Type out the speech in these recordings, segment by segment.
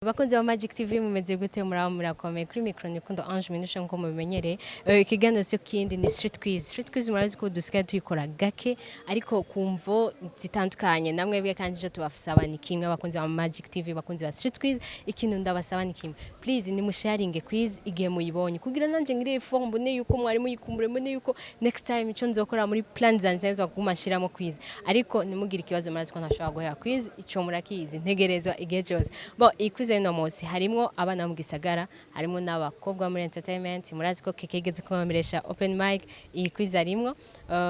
Bakunzi wa Magic TV mumeze gute murakomeye kuri micro nikundo Ange Minusha nko mubimenyere ikiganiro cyo kindi ni street quiz murabizi ko dusigaye tuyikora gake ariko kumvo zitandukanye namwe bwe kandi cyo tubafisaba ni kimwe bakunzi wa Magic TV bakunzi wa street quiz ikintu ndabasaba ni kimwe please ni musharinge quiz igihe muyibonye kugira nanje ngire form mbone yuko mwari muyikumbure mbone yuko next time ico nzokora muri plan zanjye zo kugumashiramo quiz ariko nimugire ikibazo murazi ko ntashobora guhera quiz ico murakizi ntegerezwa igihe cyose bo no mosi harimo abana mu gisagara harimo n'abakobwa muri entertainment murazi ko kekegeze kumeresha open mic iyi quiz arimwo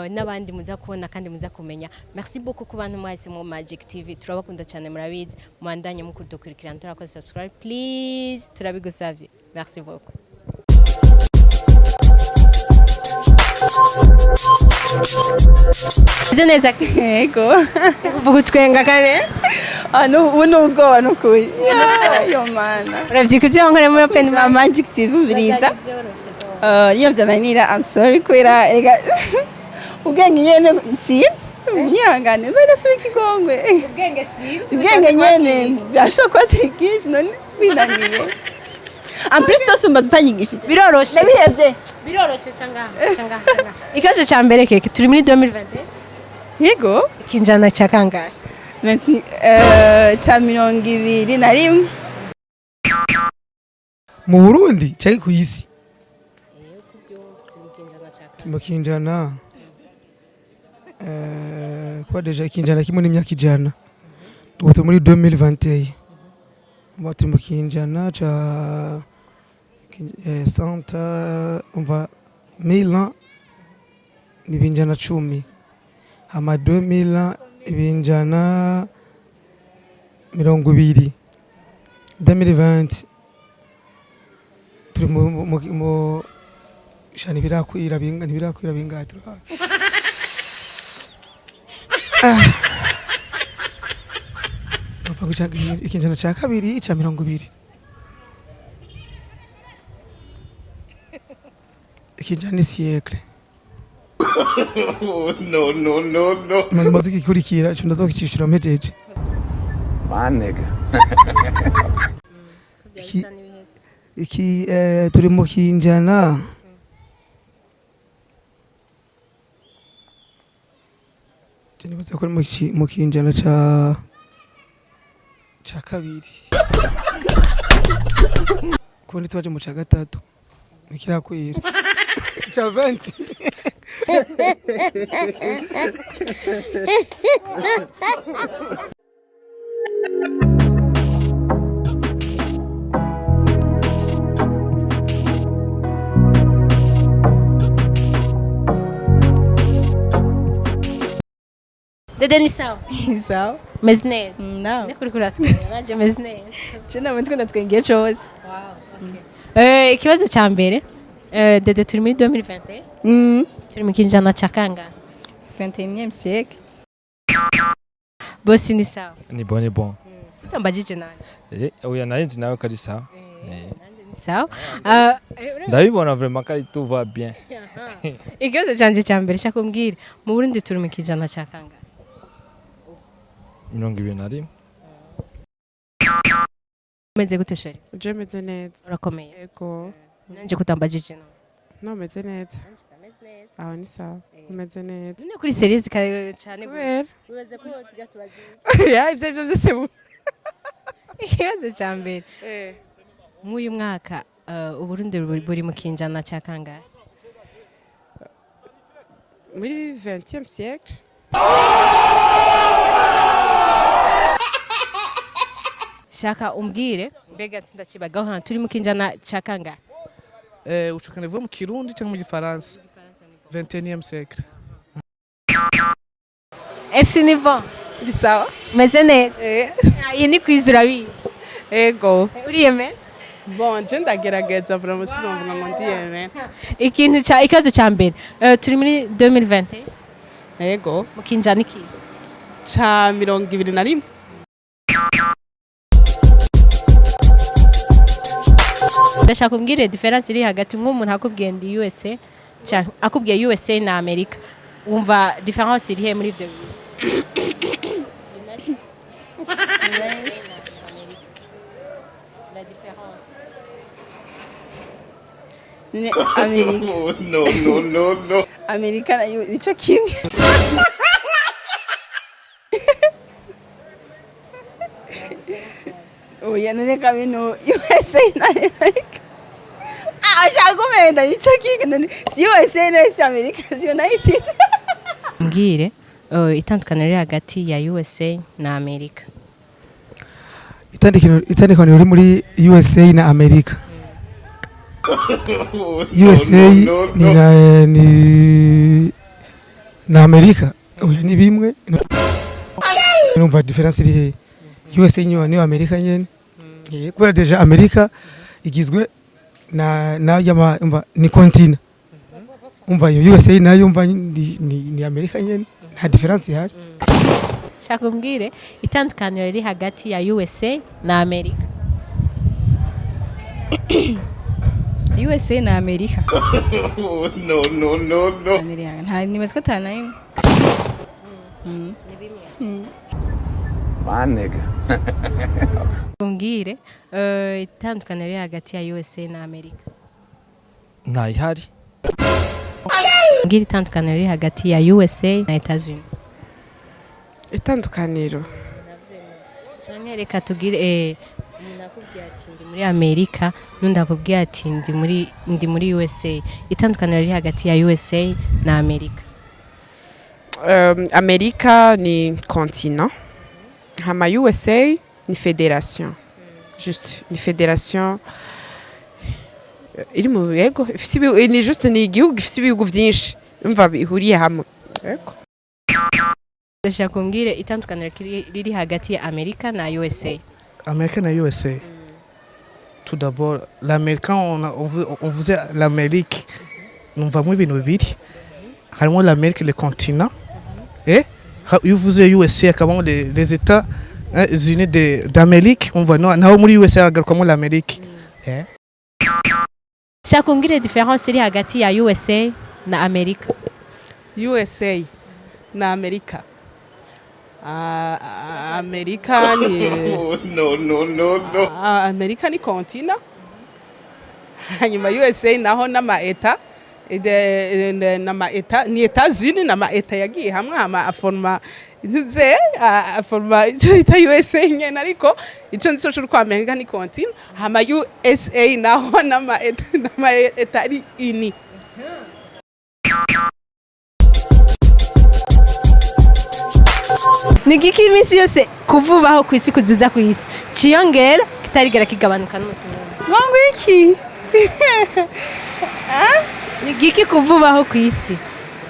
n'abandi muza kubona kandi muza kumenya merci beaucoup ku bantu mwese mu Magic TV turabakunda cyane murabizi mwandanye mu kudukurikirana turakoze subscribe please turabigusavye merci beaucoup Zineza yego vuga twenga kane unugo nukuye yo mana uravye kuvyo nkore muri open mic Magic TV biriza iyo byananira I'm sorry kwera ega ubwenge nyene nsinzi nyangane bene subikigongwe ubwenge nyene byashokwa tekish none binaniye Ampristo sumba tutanyigisha biroroshe nabihevye biroroshe canga ikaze ca mbere keke turi muri 2020 yego kinjana cha kangahe cha 2021 mu Burundi cyari ku isi tumakinjana kwa deja kinjana kimwe n'imyaka ijana ubu muri 2021 tumakinjana cha santa umva 1000 ans nibinjana 10 hama 2000 ibinjana 2020 2020 turi mu shani birakwira bingahe turaha bavuga ikinjana cya kabiri cya 20 ikinjana ni siècle no maze kikurikira cyo ndazokicishura mpejeje manega iki turi mu kinjana nibaza ko mu kinjana ca kabiri kundi twaje mu ca gatatu nikirakwira ca 20 Dede ni sawa? Sawa. Meznez? No. Nekuri kuratwenga nanje meznez. Cina mwe twenda twengeye cyose. Wow, okay. Ikibazo ca mbere Dede turi muri 2020. Turi mu kinjana ca kangahe? 21e siècle. Bosi ni sawa? Ni bon. Tambajije nani? Oya narinzi nawe kari sawa. Sawa? Ndabibona vraiment kari tout va bien. Ikibazo canje ca mbere shakumbwira mu Burundi turi mu kinjana ca kangahe? 2021 Umeze gute sheri? Je meze neza. Urakomeye? Yego. Nanje kutambajije no. No meze neza. Aho ni sawa. Umeze neza. None kuri series kare cyane Kubera. Ubaze ko tujya tubazi. Ya ibyo byose. Ikibazo ca mbere. Nk'uyu mwaka Uburundi buri mu kinjana ca kangahe? Muri 20e siècle. Shaka umbwire mbega sindakibagaho turi mu kinjana ca kangahe? ushaka nivuga mu Kirundi cyangwa mu Gifaransa 21e siècle Esi ni bon. Ni sawa? Meze neza. Iyi ni kwizura bizi. Yego. Uriyeme? Bon, je ndagerageza vraiment sinumva ngo ndiyeme. Ikintu ca ikazo ca mbere turi muri 2020. Yego. Mu kinjana iki? Ca 2021. Ndashaka kumbwire difference iri hagati nk'umuntu akubwiye ndi USA cyangwa akubwiye USA na America wumva difference iri he muri ivyo bintu? La différence. None Amerika. No. Amerika nayo nico kimwe. Oya none kabino USA na Amerika. Shagumenda nico kimwe none si USA na si Amerika si United. Mbwire itandukaniro riri hagati ya USA na Amerika. Itandukaniro riri muri USA na Amerika. USA na Amerika oya ni bimwe numva difference iri he USA ni Amerika nyene kubera deja Amerika igizwe na yama umva ni continent umva yo USA nayo umva ni Amerika nyene nta difference ihari. Shaka mbwire itandukaniro riri hagati ya USA na Amerika. USA na Amerika. No. Nta nimeze ko tanayo. My nigga. Mbwire itandukaniro riri hagati ya USA na Amerika. ntayihari. Mbwire itandukaniro riri hagati ya USA na Etats-Unis. Itandukaniro. Canke reka tugire nakubwiye ati ndi muri Amerika nundi akubwiye ati ndi muri USA. Itandukaniro riri hagati ya USA na Amerika. Amerika ni continent. Hama USA ni fédération. Juste ni fédération. Iri mu yego ni juste ni igihugu gifite ibihugu byinshi umva bihuriye hamwe. Yego. Ndashaka kumbwire itandukaniro riri hagati ya Amerika na USA. Américain et USA. Tout d'abord, l'américain, on faisait l'Amérique. Nous avons vu nos vies. Harimo l'Amérique, le continent. Et vous faisiez USA, comment les États-Unis d'Amérique. On voit, nous avons USA, comment l'Amérique. Shaka kumbwire difference iri hagati ya USA na Amerika. USA na Amerika. Amerika ni No. Amerika ni kontina hanyuma USA naho n'amaeta n'amaeta ni Etats-Unis n'amaeta yagiye hamwe aforma icyo ita USA nyene ariko ico nico cyo kwa Amerika ni kontina hama USA naho n'amaeta ari ini. Nigiki iminsi yose kuvubaho ku isi kuzuza ku isi ciyongera kitarigera kigabanuka n'umusinzi. Wangu iki? Nigiki kuvubaho ku isi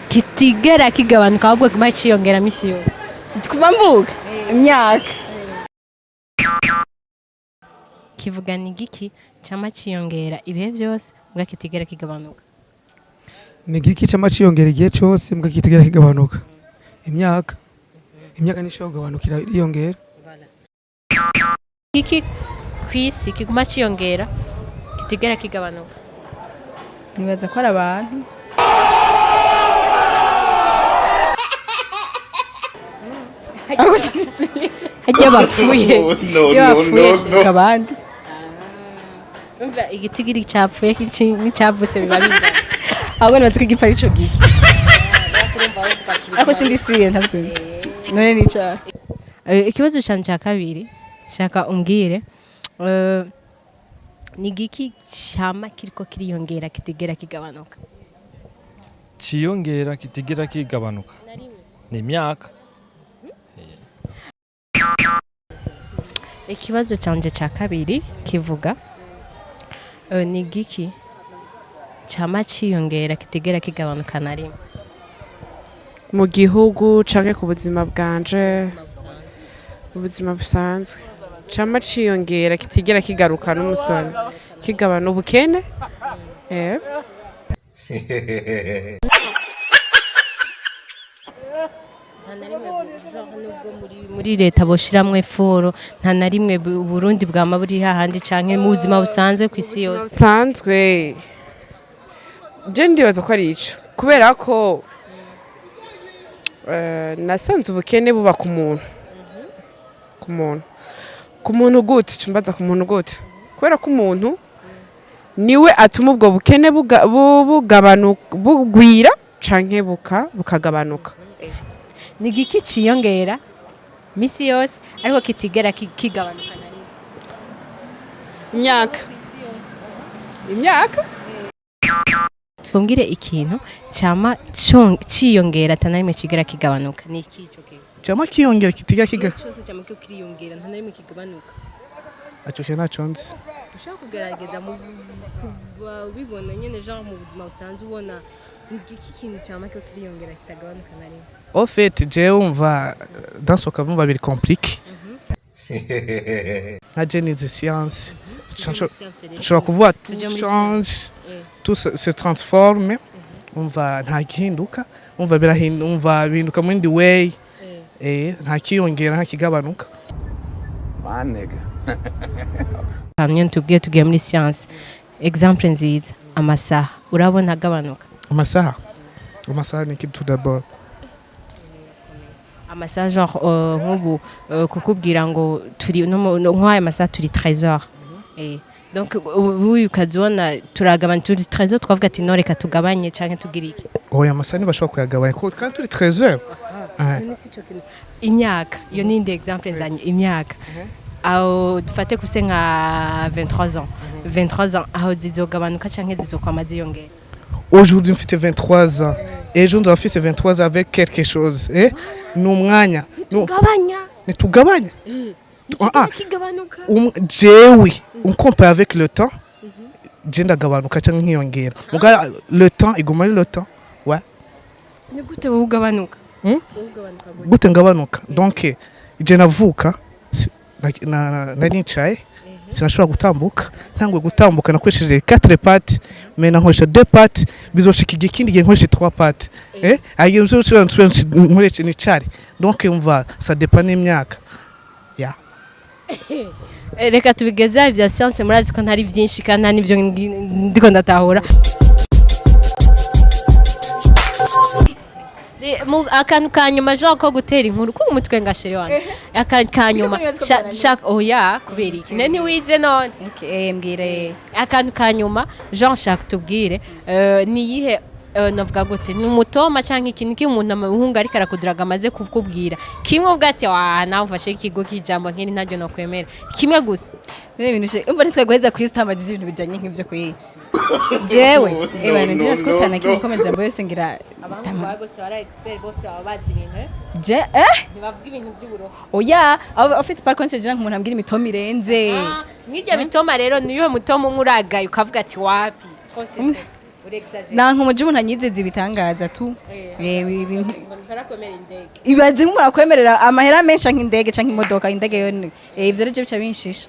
kitigera kigabanuka ahubwo guma ciyongera iminsi yose. Kuva mvuga imyaka. Kivuga nigiki cyama ciyongera ibihe byose mbwa kitigera kigabanuka. Nigiki cyama ciyongera igihe cyose mbwa kitigera kigabanuka. Imyaka nishobora kugabanukira iriyongera. Iki kwisi kiguma ciyongera kitigera kigabanuka. Nibaza ko ari abantu. Hajya bapfuye. No. Kabandi. Umva igitigiri cyapfuye n'icyavuse biba bingana. Ahubwo natwe igipari cyo giki. Ako sindisuye ntabwo. None ni cha. Ikibazo cya kabiri shaka umbwire ni giki cyama kiriko kiriyongera kitigera kigabanuka. Ciyongera kitigera kigabanuka. Ni imyaka. Ikibazo cyanje cya kabiri kivuga ni giki cyama ciyongera kitigera kigabanuka na rimwe. Mu gihugu canke ku buzima bwanje ubuzima busanzwe cama ciyongera kitigera kigaruka n'umusore kigabana ubukene muri leta boshiramwe eforo nta na rimwe Burundi bwama buri hahandi canke mu buzima busanzwe ku isi yose. Busanzwe je ndibaza ko ari ico kubera ko nasanze ubukene buba ku muntu gute cumbaza ku muntu gute kubera ko umuntu niwe atuma ubwo bukene bugabanuka bugwira canke bukagabanuka. ni igiki ciyongera misi yose ariko kitigera kigabanuka na rimwe? imyaka tumbwire ikintu cyama ciyongera atanarimwe kigera kigabanuka ni iki cyo kintu cyama kiyongera kitiga kiga cyose cyama cyo kiriyongera ntanarimwe kigabanuka? acho cyana chonzi ushaka kugerageza mu kuva ubibona nyene genre mu buzima busanzwe ubona ni iki kintu cyama cyo kiriyongera kitagabanuka na rimwe? au fait je umva dans ce cas vumva biri compliqué nka Jenny de science nshobora kuvuga tout change tout se transforme umva nta gihinduka umva umva binduka mu ndi way nta kiyongera nta kigabanuka. manega hamwe tugiye muri science exemple nziza amasaha urabona agabanuka? amasaha ni kitu d'abord amasaha genre nk'ubu kukubwira ngo turi nk'aya masaha turi 13h donc uyu ukazibona turagabanya turi 13h twavuga ati no reka tugabanye canke tugire iki? oya amasaha ntibashobora kuyagabanya kuko kandi turi 13h. imyaka iyo ni indi exemple nzanye imyaka aho dufate kuse nka 23 ans aho zizogabanuka canke zizokwama ziyongera? Aujourd'hui mfite 23 ans et je dois faire 23 ans avec quelque chose n'umwanya nitugabanya jewe on compare avec le temps je ndagabanuka cyangwa nkiyongera muga le temps iguma le temps ouais ni gute ugabanuka gute ngabanuka donc je navuka nanicaye sinashobora gutambuka ntangwe gutambuka nakoresheje 4 pattes mais nakoresha 2 pattes bizoshika igikindi gihe nkoresha 3 pattes ayo nkoresha ni cari donc umva ça dépend n'imyaka ya reka tubigeza ibya science murazi ko ntari byinshi kandi nta nivyo ndiko ndatahura. akantu kanyuma genre ko gutera inkuru ko umutwe ngashire wanjye akantu kanyuma shaka oya kubera iki ntiwize none mbwire akantu kanyuma genre shaka tubwire ni yihe navuga gute ni umutoma cyangwa ikintu cy'umuntu amahungu ariko arakudiraga amaze kukubwira kimwe ubwati nawe ufashe ikigo kijambo nk'iri ntajyo no kwemera kimwe gusa n'ibintu umva nitwe guheza kwistamagiza ibintu bijanye nk'ivyo kwiye jewe ebana ndina twotana kimwe komeza mbo yose ngira abantu bose bara expert bose ababazi ibintu ntibavuga ibintu by'uburoho oya afite par contre jana nk'umuntu ambwira imitoma irenze nk'ijya bitoma rero niyo mutoma umuragaye ukavuga ati wapi twose nanka umujimu ntanyizeze ibitangaza tu ntarakomera indege ibaze murakomerera amahera menshi nk'indege canke imodoka indege yo ivyo rije bica binshisha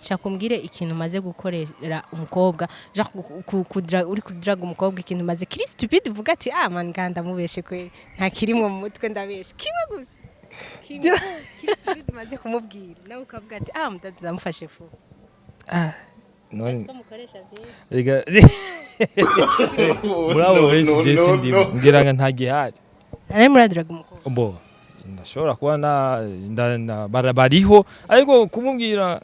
shakumbwire ikintu maze gukorera umukobwa kudira uri kudiraga umukobwa ikintu maze kiri stupide uvuga ati man ganda mubeshe kwe nta kirimo mu mutwe ndabeshe kimwe gusa kimwe stupide maze kumubwira nawe ukavuga ati mudada ndamufashe fu none bravo wese Jesse ndimo ngira nta gihari nari muradiraga umukobwa bo ndashobora kuba bariho ariko kumubwira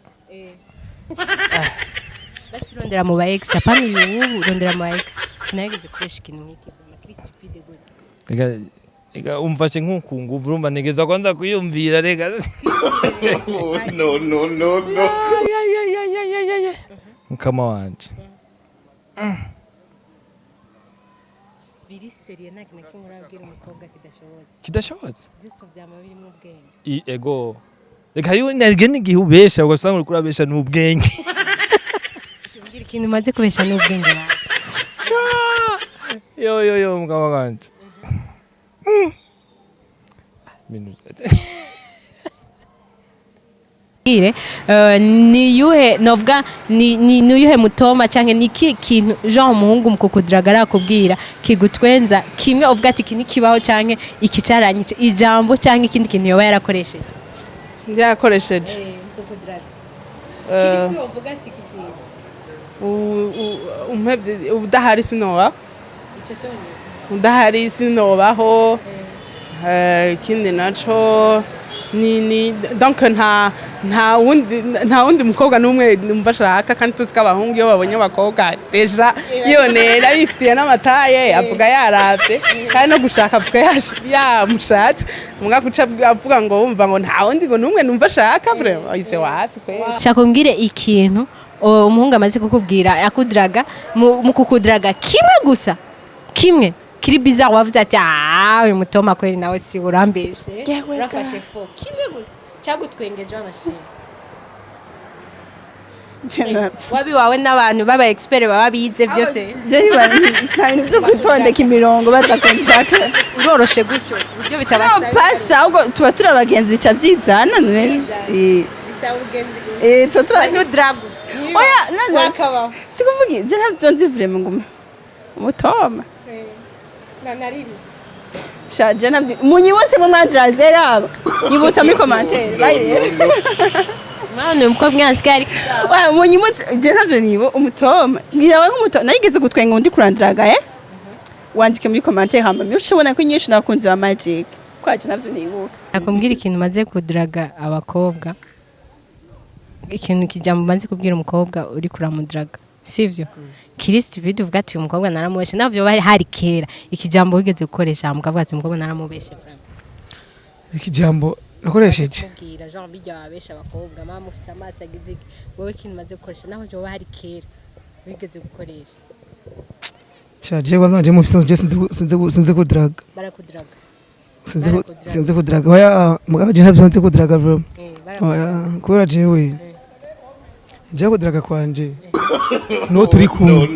basi rondera mu ba ex apana ubu rondera mu ba ex sinageze kuresha ikintu nk'iki kuri stupide gute ega umfashe nk'ukungu urumva negeza kwanza kuyumvira rega no mukama wanje biri seriye nta kintu kimwe urabwira umukobwa kidashobotse ziso byama birimo ubwenge ego reka yo nage n'igihe ubesha ugasanga uri kurabesha n'ubwenge umbwira ikintu maze kubesha n'ubwenge yo mukama wanje ni yuhe novuga ni yuhe mutoma canke ni kintu genre umuhungu mukukudiraga arakubwira kigutwenza kimwe uvuga ati iki nikibaho canke iki caranyice ijambo canke ikindi kintu yoba yarakoresheje mukukudiraga kiri uvuga ati iki udahari sinoba ico cyonyine udahari sinobaho ikindi naco ni donc nta wundi mukobwa n'umwe numva ashaka kandi tuzi ko abahungu iyo babonye abakobwa deja yonera yifitiye n'amataye avuga yaravye kandi no gushaka avuga yamushatse umwaka uca avuga ngo wumva ngo nta wundi ngo n'umwe numva ashaka vraiment ivyo wapi kwera. Shaka umbwire ikintu umuhungu amaze kukubwira yakudiraga mu kukudiraga kimwe gusa kimwe kiri bizarre wavuze ati uyu mutoma kweli nawe si urambeshe urafashe fo kimwe gusa cyagutwengeje abashimwe wabi wawe n'abantu baba expert baba bize byose nta bintu byo gutondeka imirongo baza kunshaka uroroshe gutyo buryo bitabasaba pasa ahubwo tuba turi abagenzi bica byizana neza bisaba ubugenzi gusa tuba no drago oya none wakabaho sikuvuga je ntabyo nzi vraiment ngo umutoma nanaribi shaje nabyo munyibutse mu mwadraze rabo nyibutsa muri commentaire bayire mwana umukobwa mwansi ari wa munyibutse je ntabyo nibo umutoma ngira we nk'umutoma narigeze gutwenga undi kurandraga wandike muri commentaire hamba myo ushobona ko inyishu nakunze wa magic kwaje navyo nibuka nakumbwira ikintu maze kudiraga abakobwa ikintu kijambo maze kubwira umukobwa uri kuramudraga sivyo Kristo video uvuga ati uyu mukobwa naramubeshe navyo bari hari kera ikijambo wigeze gukoresha mukavuga ati umukobwa naramubeshe frank ikijambo nakoresheje kubwira Jean bijya babesha abakobwa mama ufise amaso agize wowe kintu maze gukoresha naho byo hari kera wigeze gukoresha shaje kwanza mu fisanzo sinze kudraga barakudiraga sinze kudraga oya mugabo je ntabyo nze kudraga bro oya kubera jewe je kudraga kwanje no turi kumwe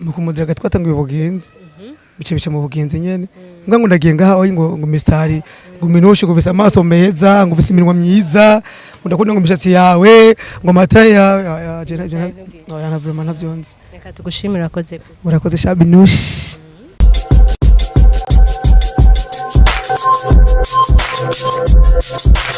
mu kumudiraga twatanguye ubugenzi bice mu bugenzi nyene mbwa ngo ndagiye ngaho ngo mistari ngo minushe ngo visa amaso meza ngo visa iminwa myiza ngo ndakunda ngo mishatsi yawe ngo mata ya je oya na vraiment ntavyonzi reka tugushimira akoze urakoze shabinushi